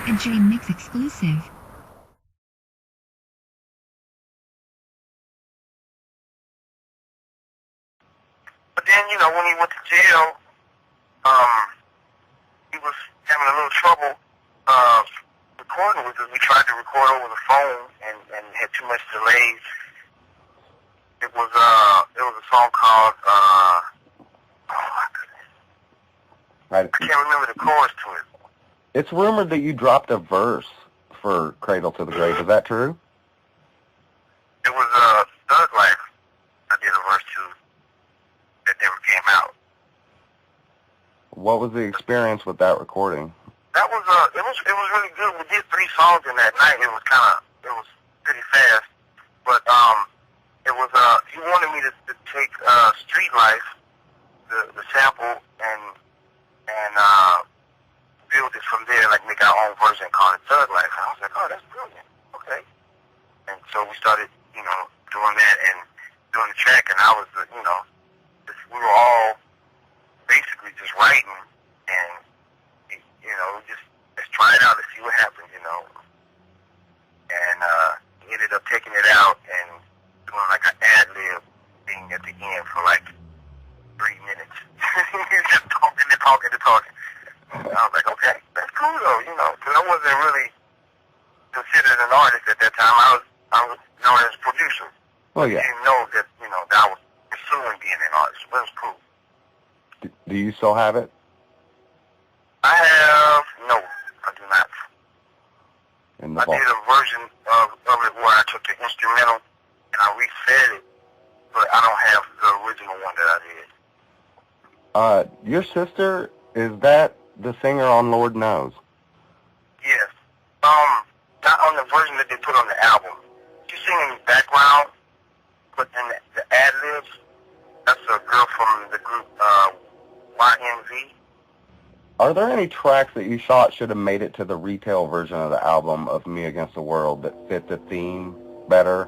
A Jmix exclusive. But then, when he went to jail, he was having a little trouble recording with us. We tried to record over the phone and had too much delays. It was a song called I can't remember the chorus to it. It's rumored that you dropped a verse for Cradle to the Grave. Is that true? It was Thug Life. I did a verse to that never came out. What was the experience with that recording? That was it was really good. We did 3 songs in that night. It was pretty fast, but it was he wanted me to take Street Life, the sample, and build it from there, like make our own version, call it Thug Life. And I was like, oh, that's brilliant. Okay. And so we started, doing that and doing the track, and I was, we were all basically just writing, and, just let's try it out, let's see what happens, And he ended up taking it out and doing like an ad-lib thing at the end for like 3 minutes. Just talking and talking and talking. I was like, okay, that's cool though, because I wasn't really considered an artist at that time. I was known as a producer. Well, yeah. I didn't know that, that I was pursuing being an artist, but it was cool. Do you still have it? No, I do not. I did a version of it where I took the instrumental and I reset it, but I don't have the original one that I did. Your sister, is that the singer on Lord Knows? Yes. Not on the version that they put on the album. She's singing in the background, but then the ad-libs, that's a girl from the group YMZ. Are there any tracks that you thought should have made it to the retail version of the album of Me Against the World that fit the theme better?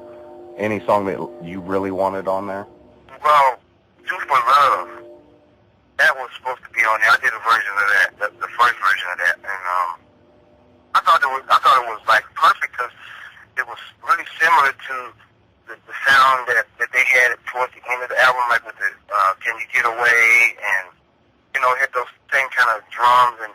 Any song that you really wanted on there? Well, Do For Love, that was supposed to be on there. I did a version of that, the first version of that, and I thought it was like perfect because it was really similar to the sound that they had towards the end of the album, like with the Can You Get Away, and it had those same kind of drums and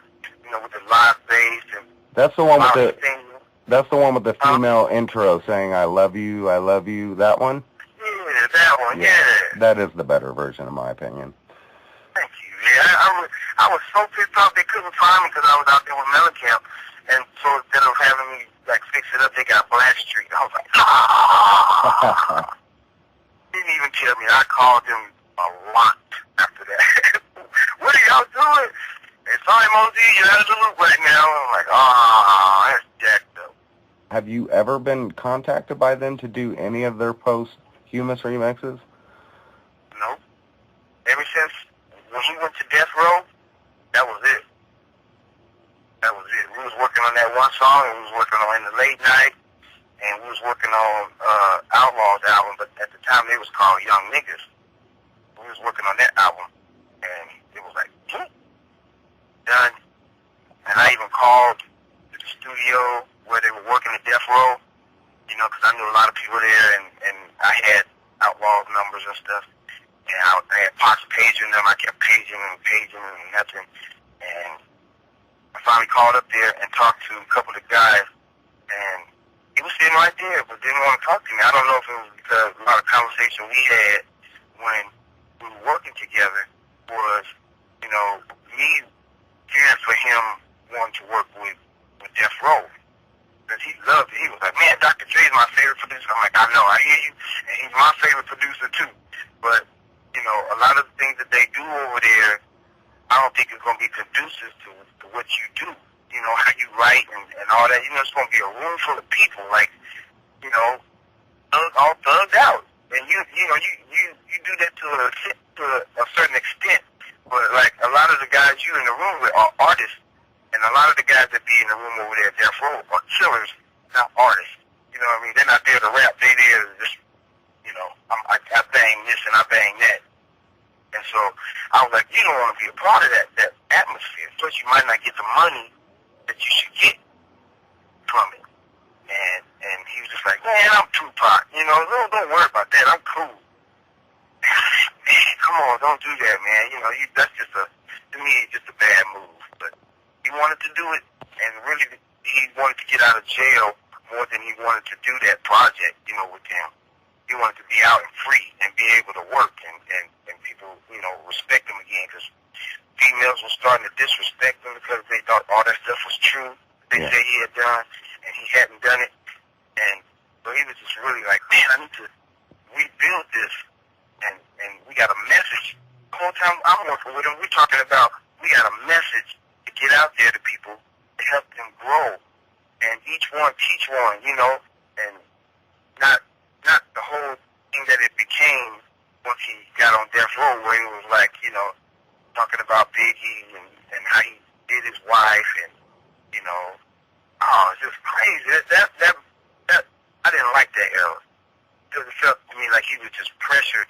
with the live bass and that's the one with the thing. That's the one with the female intro saying I love you, that one? Yeah, that one, yeah. That is the better version in my opinion. Thank you. Yeah, I was so pissed off they couldn't find me because I was out there with Mellencamp, and so instead of having me like fix it up, they got Blackstreet. I was like, ah! Didn't even tell me. I called them a lot after that. What are y'all doing? Hey, sorry, Moe-z, you're out of the loop right now. I'm like, that's jacked up. Have you ever been contacted by them to do any of their post-Humus remixes? No. Ever since when he went to Death Row, that was it. That was it. We was working on that one song, and we was working on In the Late Night, and we was working on Outlaw's album, but at the time it was called Young Niggas. We was working on that album, and it was like, done. And I even called the studio where they were working at Death Row, because I knew a lot of people there, and I had Outlaw's numbers and stuff. And I had Pox paging them. I kept paging and nothing. And I finally called up there and talked to a couple of the guys, and he was sitting right there, but didn't want to talk to me. I don't know if it was because a lot of conversation we had when we were working together was, me caring for him wanting to work with Death Row. Because he loved it. He was like, man, Dr. Dre's my favorite producer. I'm like, I know, I hear you. And he's my favorite producer, too. But, a lot of the things that they do over there, I don't think it's going to be conducive to what you do. How you write and all that. It's going to be a room full of people, like, all thugged out. And you do that to a certain extent. But, like, a lot of the guys you in the room with are artists. And a lot of the guys that be in the room over there at Death Row are killers, not artists. You know what I mean? They're not there to rap. They're there to just, I bang this and I bang that. And so I was like, you don't want to be a part of that atmosphere. Plus, you might not get the money that you should get from it. And he was just like, man, I'm Tupac. You know, don't worry about that. I'm cool. Man, come on, don't do that, man. You know, that's just to me, it's just a bad move. But he wanted to do it, and really, he wanted to get out of jail more than he wanted to do that project, you know, with him. He wanted to be out and free and be able to work and people, you know, respect him again, because females were starting to disrespect him because they thought all that stuff was true. They say he had done, and he hadn't done it. And so he was just really like, man, I need to rebuild this. And we got a message. The whole time I'm working with him, we're talking about we got a message to get out there to people to help them grow. And each one teach one, you know, and not the whole thing that it became once he got on death row, where it was like, you know, talking about Biggie and how he did his wife, and, you know, it's just crazy. That I didn't like that era, because it felt to me like he was just pressured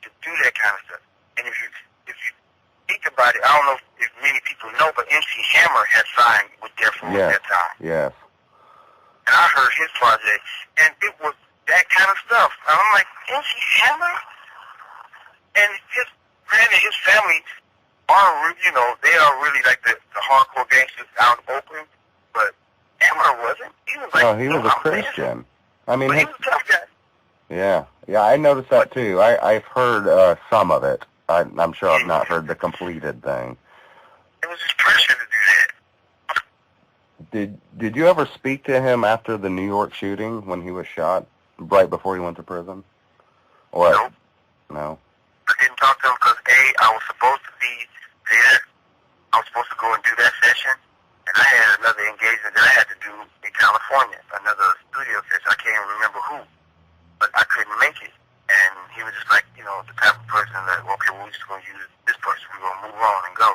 to do that kind of stuff. And if you think about it, I don't know if many people know, but MC Hammer had signed with Death Row at that time. Yes. And I heard his project, and it was that kind of stuff. And I'm like, MC Hammer? And granted, his family are, you know, they are really like the hardcore gangsters out in Oakland, but Hammer wasn't. He was like, no, he was a Christian. I mean, he was a tough guy. Yeah, I noticed that too. I've heard some of it. I'm sure I've not heard the completed thing. It was just pressure to do that. Did you ever speak to him after the New York shooting when he was shot, right before he went to prison? Or Nope. No. I didn't talk to him because I was supposed to be there. I was supposed to go and do that session, and I had another engagement that I had to do in California, another studio session. I can't even remember who, but I couldn't make it. And he was just like, you know, the type of person that, okay, well, we're just going to use this person. We're going to move on and go.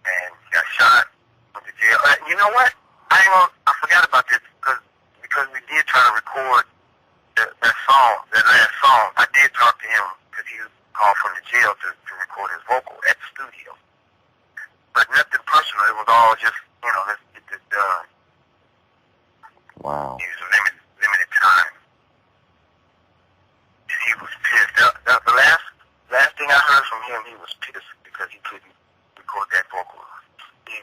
And got shot, went to jail. You know what? I forgot about this because we did try to record that last song. I did talk to him because he was called from the jail to record his vocal at the studio. But nothing personal. It was all just, you know, let's get this done. Wow. It was a limited time. He was pissed. The last thing I heard from him, he was pissed because he couldn't record that vocal. He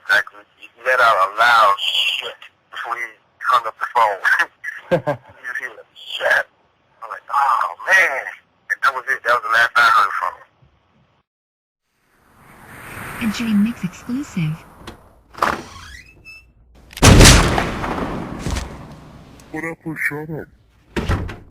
let out a loud shit before he hung up the phone. You hear the shit. I'm like, oh man. And that was it. That was the last I heard from him. A Jmix exclusive. What up, shut up?